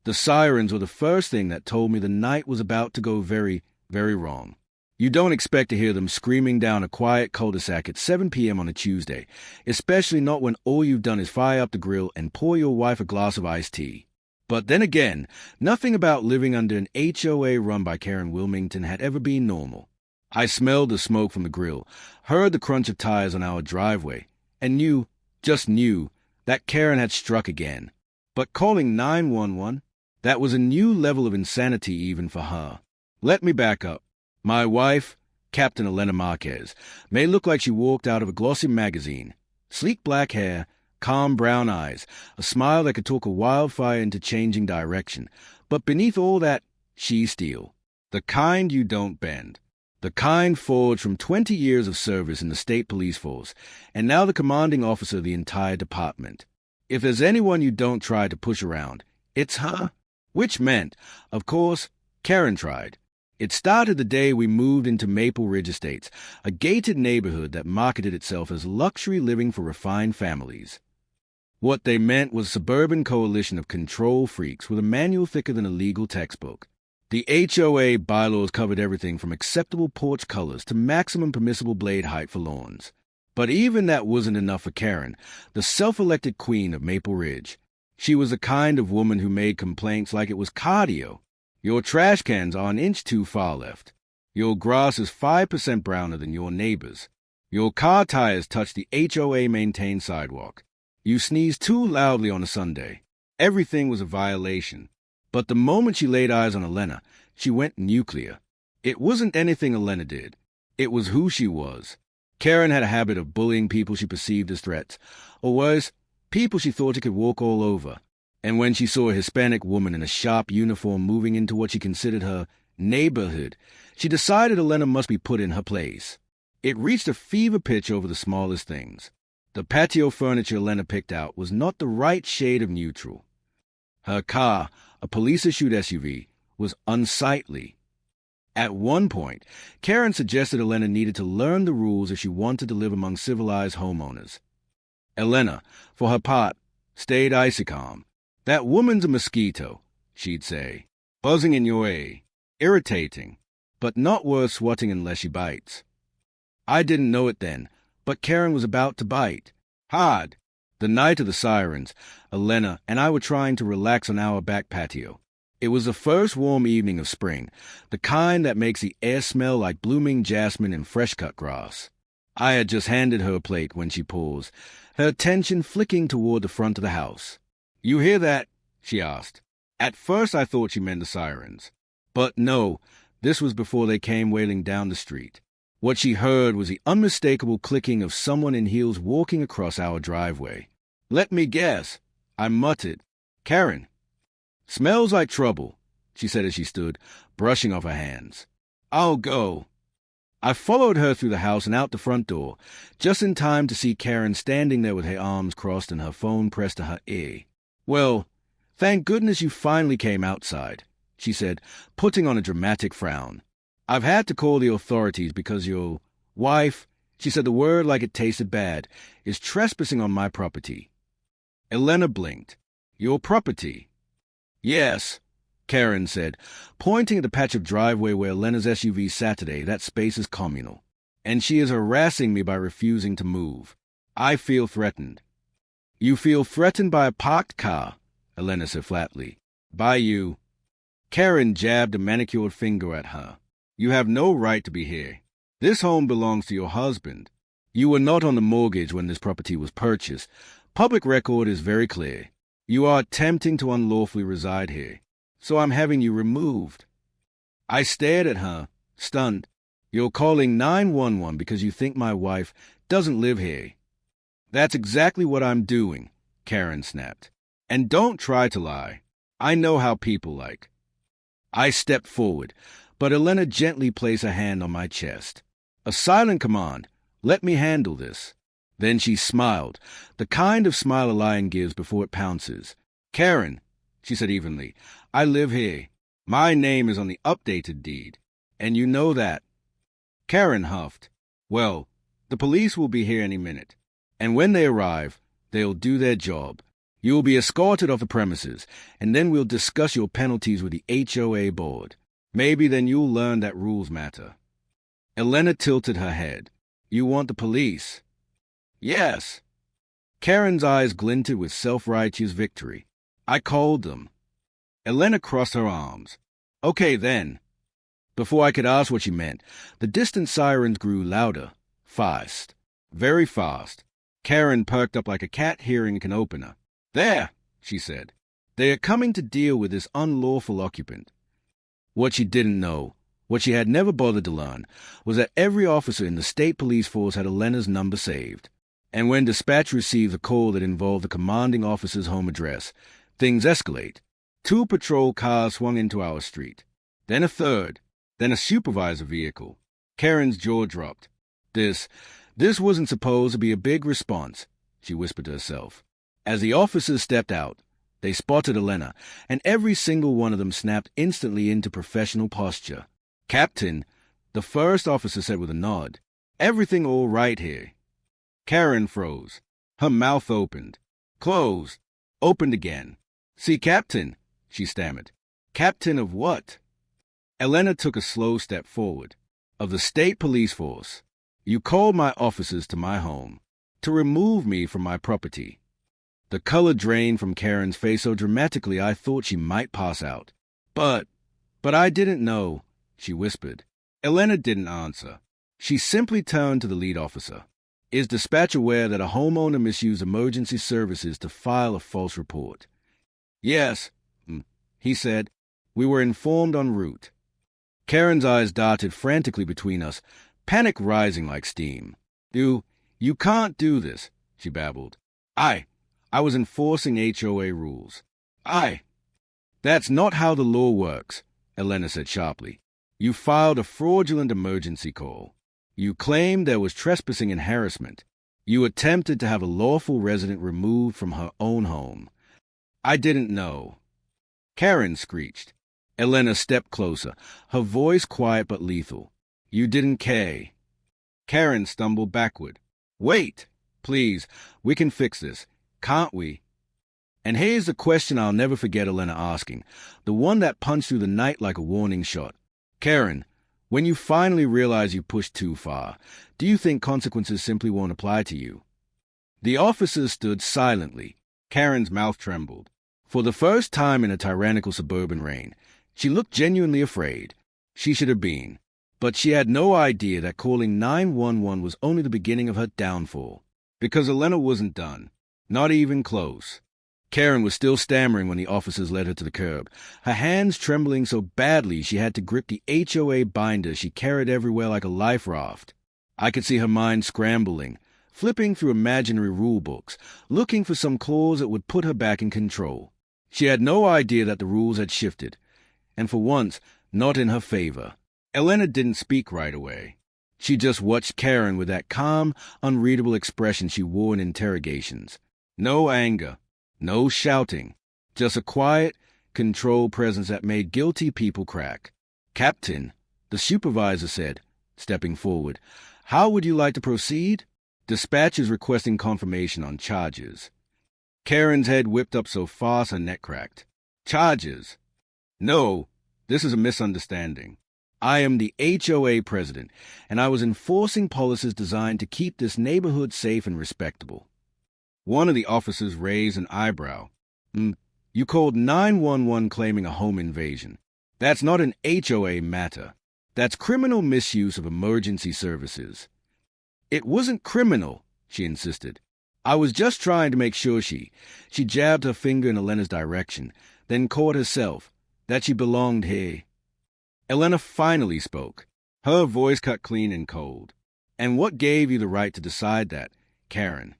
The sirens were the first thing that told me the night was about to go very, very wrong. You don't expect to hear them screaming down a quiet cul-de-sac at 7 p.m. on a Tuesday, especially not when all you've done is fire up the grill and pour your wife a glass of iced tea. But then again, nothing about living under an HOA run by Karen Wilmington had ever been normal. I smelled the smoke from the grill, heard the crunch of tires on our driveway, and knew, just knew, that Karen had struck again. But calling 911, that was a new level of insanity even for her. Let me back up. My wife, Captain Elena Marquez, may look like she walked out of a glossy magazine. Sleek black hair, calm brown eyes, a smile that could talk a wildfire into changing direction. But beneath all that, she's steel. The kind you don't bend. The kind forged from 20 years of service in the state police force, and now the commanding officer of the entire department. If there's anyone you don't try to push around, it's her. Which meant, of course, Karen tried. It started the day we moved into Maple Ridge Estates, a gated neighborhood that marketed itself as luxury living for refined families. What they meant was a suburban coalition of control freaks with a manual thicker than a legal textbook. The HOA bylaws covered everything from acceptable porch colors to maximum permissible blade height for lawns. But even that wasn't enough for Karen, the self-elected queen of Maple Ridge. She was the kind of woman who made complaints like it was cardio. Your trash cans are an inch too far left. Your grass is 5% browner than your neighbor's. Your car tires touch the HOA-maintained sidewalk. You sneeze too loudly on a Sunday. Everything was a violation. But the moment she laid eyes on Elena, she went nuclear. It wasn't anything Elena did. It was who she was. Karen had a habit of bullying people she perceived as threats, or worse, people she thought she could walk all over. And when she saw a Hispanic woman in a sharp uniform moving into what she considered her neighborhood, she decided Elena must be put in her place. It reached a fever pitch over the smallest things. The patio furniture Elena picked out was not the right shade of neutral. Her car, a police-issued SUV, was unsightly. At one point, Karen suggested Elena needed to learn the rules if she wanted to live among civilized homeowners. Elena, for her part, stayed icy calm. That woman's a mosquito, she'd say, buzzing in your ear, irritating, but not worth swatting unless she bites. I didn't know it then, but Karen was about to bite. Hard. The night of the sirens, Elena and I were trying to relax on our back patio. It was the first warm evening of spring, the kind that makes the air smell like blooming jasmine and fresh-cut grass. I had just handed her a plate when she paused, her attention flicking toward the front of the house. "You hear that?" she asked. At first I thought she meant the sirens. But no, this was before they came wailing down the street. What she heard was the unmistakable clicking of someone in heels walking across our driveway. "Let me guess," I muttered. "Karen." "Smells like trouble," she said as she stood, brushing off her hands. "I'll go." I followed her through the house and out the front door, just in time to see Karen standing there with her arms crossed and her phone pressed to her ear. "Well, thank goodness you finally came outside," she said, putting on a dramatic frown. "I've had to call the authorities because your wife," she said the word like it tasted bad, "is trespassing on my property." Elena blinked. "Your property?" "Yes," Karen said, pointing at the patch of driveway where Elena's SUV sat today. "That space is communal. And she is harassing me by refusing to move. I feel threatened." "You feel threatened by a parked car," Elena said flatly. "By you." Karen jabbed a manicured finger at her. "You have no right to be here. This home belongs to your husband. You were not on the mortgage when this property was purchased. Public record is very clear. You are attempting to unlawfully reside here, so I'm having you removed." I stared at her, stunned. "You're calling 911 because you think my wife doesn't live here." "That's exactly what I'm doing," Karen snapped. "And don't try to lie. I know how people like." I stepped forward, but Elena gently placed a hand on my chest. A silent command, "Let me handle this." Then she smiled, the kind of smile a lion gives before it pounces. "Karen," she said evenly, "I live here. My name is on the updated deed, and you know that." Karen huffed. "Well, the police will be here any minute, and when they arrive, they'll do their job. You will be escorted off the premises, and then we'll discuss your penalties with the HOA board. Maybe then you'll learn that rules matter." Elena tilted her head. "You want the police?" "Yes." Karen's eyes glinted with self-righteous victory. "I called them." Elena crossed her arms. "Okay, then." Before I could ask what she meant, the distant sirens grew louder, fast, very fast. Karen perked up like a cat hearing a can opener. "There," she said. "They are coming to deal with this unlawful occupant." What she didn't know, what she had never bothered to learn, was that every officer in the state police force had Elena's number saved. And when dispatch received a call that involved the commanding officer's home address, things escalate. 2 patrol cars swung into our street. Then a third. Then a supervisor vehicle. Karen's jaw dropped. This wasn't supposed to be a big response, she whispered to herself. As the officers stepped out, they spotted Elena, and every single one of them snapped instantly into professional posture. "Captain," the first officer said with a nod. "Everything all right here?" Karen froze. Her mouth opened. Closed. Opened again. "See, Captain," she stammered. "Captain of what?" Elena took a slow step forward. "Of the state police force. You called my officers to my home, to remove me from my property." The color drained from Karen's face so dramatically I thought she might pass out. But I didn't know," she whispered. Elena didn't answer. She simply turned to the lead officer. "Is dispatch aware that a homeowner misused emergency services to file a false report?" "Yes," he said. "We were informed en route." Karen's eyes darted frantically between us, panic rising like steam. You can't do this," she babbled. I was enforcing HOA rules. That's not how the law works," Elena said sharply. "You filed a fraudulent emergency call. You claimed there was trespassing and harassment. You attempted to have a lawful resident removed from her own home. I didn't know." Karen screeched. Elena stepped closer, her voice quiet but lethal. "You didn't care." Karen stumbled backward. "Wait! Please, we can fix this, can't we?" And here's the question I'll never forget Elena asking, the one that punched through the night like a warning shot. "Karen, when you finally realize you pushed too far, do you think consequences simply won't apply to you?" The officers stood silently. Karen's mouth trembled. For the first time in a tyrannical suburban reign, she looked genuinely afraid. She should have been. But she had no idea that calling 911 was only the beginning of her downfall. Because Elena wasn't done. Not even close. Karen was still stammering when the officers led her to the curb, her hands trembling so badly she had to grip the HOA binder she carried everywhere like a life raft. I could see her mind scrambling, flipping through imaginary rule books, looking for some clause that would put her back in control. She had no idea that the rules had shifted, and for once, not in her favor. Elena didn't speak right away. She just watched Karen with that calm, unreadable expression she wore in interrogations. No anger. No shouting, just a quiet, controlled presence that made guilty people crack. "Captain," the supervisor said, stepping forward, "how would you like to proceed?" "Dispatch is requesting confirmation on charges." Karen's head whipped up so fast her neck cracked. "Charges? No, this is a misunderstanding. I am the HOA president, and I was enforcing policies designed to keep this neighborhood safe and respectable." One of the officers raised an eyebrow. "You called 911 claiming a home invasion. That's not an HOA matter. That's criminal misuse of emergency services." "It wasn't criminal," she insisted. "I was just trying to make sure she jabbed her finger in Elena's direction, then caught herself, that she belonged here." Elena finally spoke. Her voice cut clean and cold. "And what gave you the right to decide that, Karen?"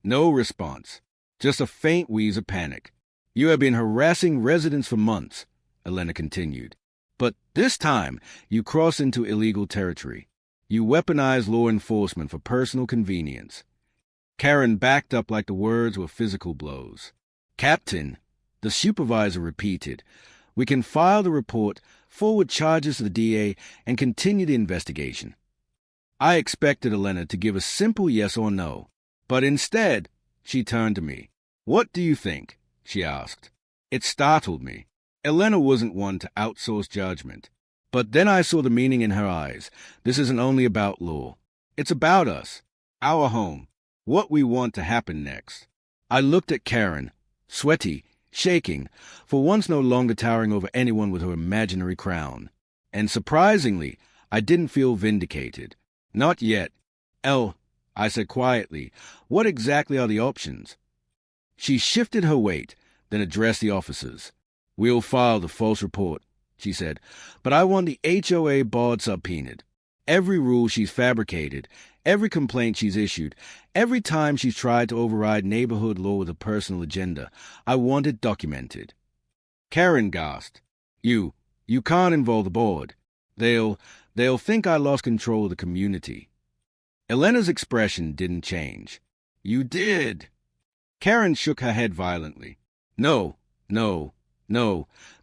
No response, just a faint wheeze of panic. "You have been harassing residents for months," Elena continued. "But this time, you cross into illegal territory. You weaponize law enforcement for personal convenience." Karen backed up like the words were physical blows. "Captain," the supervisor repeated, "we can file the report, forward charges to the DA, and continue the investigation." I expected Elena to give a simple yes or no. But instead, she turned to me. "What do you think?" she asked. It startled me. Elena wasn't one to outsource judgment. But then I saw the meaning in her eyes. This isn't only about law. It's about us, our home, what we want to happen next. I looked at Karen, sweaty, shaking, for once no longer towering over anyone with her imaginary crown. And surprisingly, I didn't feel vindicated. Not yet. I said quietly, what exactly are the options? She shifted her weight, then addressed the officers. We'll file the false report, she said, but I want the HOA board subpoenaed. Every rule she's fabricated, every complaint she's issued, every time she's tried to override neighborhood law with a personal agenda, I want it documented. Karen gasped. You can't involve the board. They'll think I lost control of the community. Elena's expression didn't change. You did. Karen shook her head violently. No.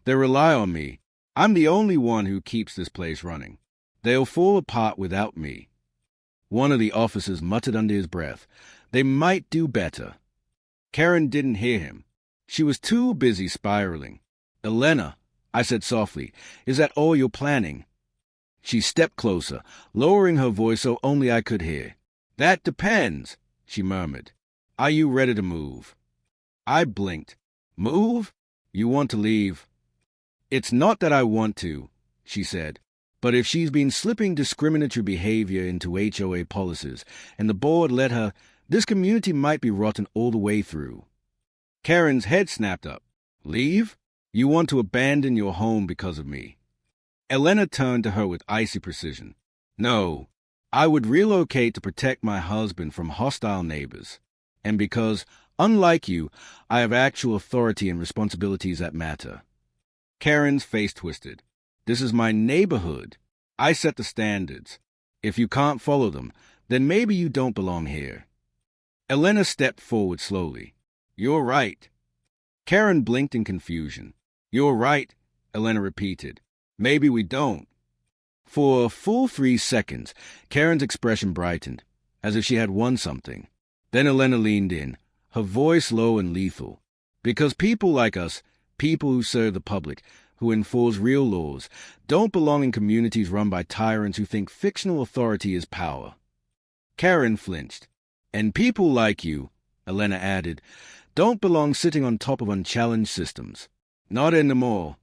They rely on me. I'm the only one who keeps this place running. They'll fall apart without me. One of the officers muttered under his breath. They might do better. Karen didn't hear him. She was too busy spiraling. Elena, I said softly, is that all you're planning? She stepped closer, lowering her voice so only I could hear. That depends, she murmured. Are you ready to move? I blinked. Move? You want to leave? It's not that I want to, she said. But if she's been slipping discriminatory behavior into HOA policies, and the board let her, this community might be rotten all the way through. Karen's head snapped up. Leave? You want to abandon your home because of me? Elena turned to her with icy precision. No, I would relocate to protect my husband from hostile neighbors. And because, unlike you, I have actual authority and responsibilities that matter. Karen's face twisted. This is my neighborhood. I set the standards. If you can't follow them, then maybe you don't belong here. Elena stepped forward slowly. You're right. Karen blinked in confusion. You're right, Elena repeated. Maybe we don't. For a full 3 seconds, Karen's expression brightened, as if she had won something. Then Elena leaned in, her voice low and lethal. Because people like us, people who serve the public, who enforce real laws, don't belong in communities run by tyrants who think fictional authority is power. Karen flinched. And people like you, Elena added, don't belong sitting on top of unchallenged systems. Not anymore.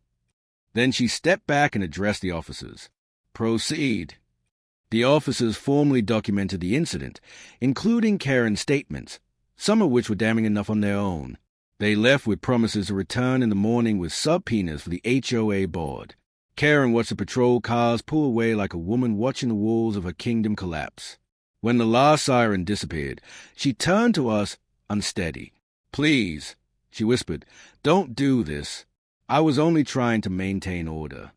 Then she stepped back and addressed the officers. Proceed. The officers formally documented the incident, including Karen's statements, some of which were damning enough on their own. They left with promises to return in the morning with subpoenas for the HOA board. Karen watched the patrol cars pull away like a woman watching the walls of her kingdom collapse. When the last siren disappeared, she turned to us, unsteady. Please, she whispered, don't do this. I was only trying to maintain order.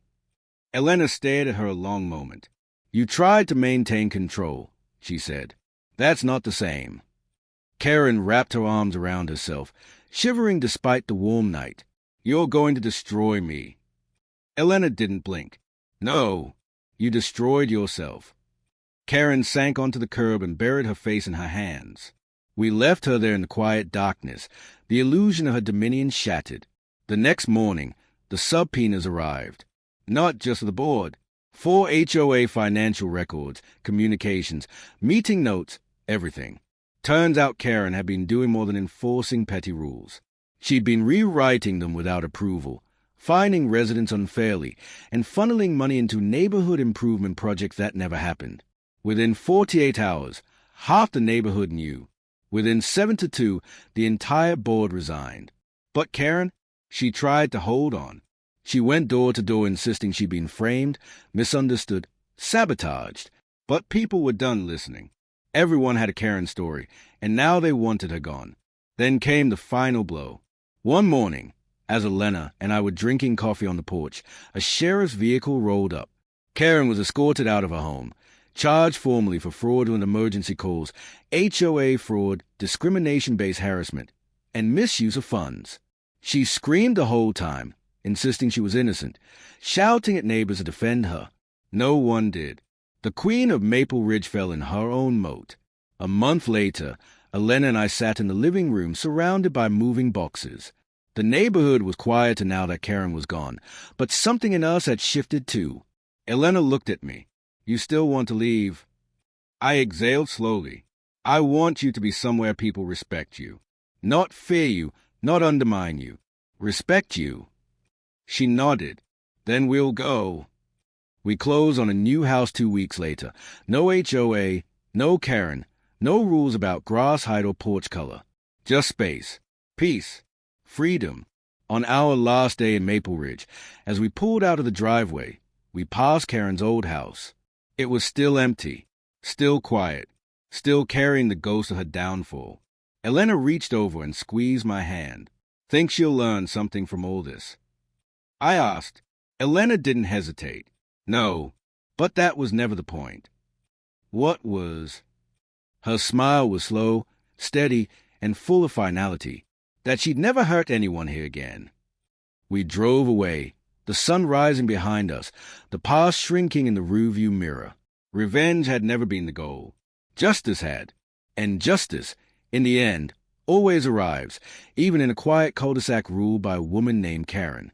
Elena stared at her a long moment. You tried to maintain control, she said. That's not the same. Karen wrapped her arms around herself, shivering despite the warm night. You're going to destroy me. Elena didn't blink. No, you destroyed yourself. Karen sank onto the curb and buried her face in her hands. We left her there in the quiet darkness, the illusion of her dominion shattered. The next morning, the subpoenas arrived. Not just the board. 4 HOA financial records, communications, meeting notes, everything. Turns out Karen had been doing more than enforcing petty rules. She'd been rewriting them without approval, fining residents unfairly, and funneling money into neighborhood improvement projects that never happened. Within 48 hours, half the neighborhood knew. Within 7 to 2, the entire board resigned. But Karen, she tried to hold on. She went door to door insisting she'd been framed, misunderstood, sabotaged. But people were done listening. Everyone had a Karen story, and now they wanted her gone. Then came the final blow. One morning, as Elena and I were drinking coffee on the porch, a sheriff's vehicle rolled up. Karen was escorted out of her home, charged formally for fraudulent emergency calls, HOA fraud, discrimination-based harassment, and misuse of funds. She screamed the whole time, insisting she was innocent, shouting at neighbors to defend her. No one did. The queen of Maple Ridge fell in her own moat. A month later, Elena and I sat in the living room surrounded by moving boxes. The neighborhood was quieter now that Karen was gone, but something in us had shifted too. Elena looked at me. You still want to leave? I exhaled slowly. I want you to be somewhere people respect you. Not fear you, not undermine you. Respect you. She nodded. Then we'll go. We closed on a new house 2 weeks later. No HOA, no Karen, no rules about grass height or porch color. Just space, peace, freedom. On our last day in Maple Ridge, as we pulled out of the driveway, we passed Karen's old house. It was still empty, still quiet, still carrying the ghost of her downfall. Elena reached over and squeezed my hand. Think she'll learn something from all this? I asked. Elena didn't hesitate. No, but that was never the point. What was? Her smile was slow, steady, and full of finality, that she'd never hurt anyone here again. We drove away, the sun rising behind us, the past shrinking in the rearview mirror. Revenge had never been the goal. Justice had. And justice, in the end, always arrives, even in a quiet cul-de-sac ruled by a woman named Karen.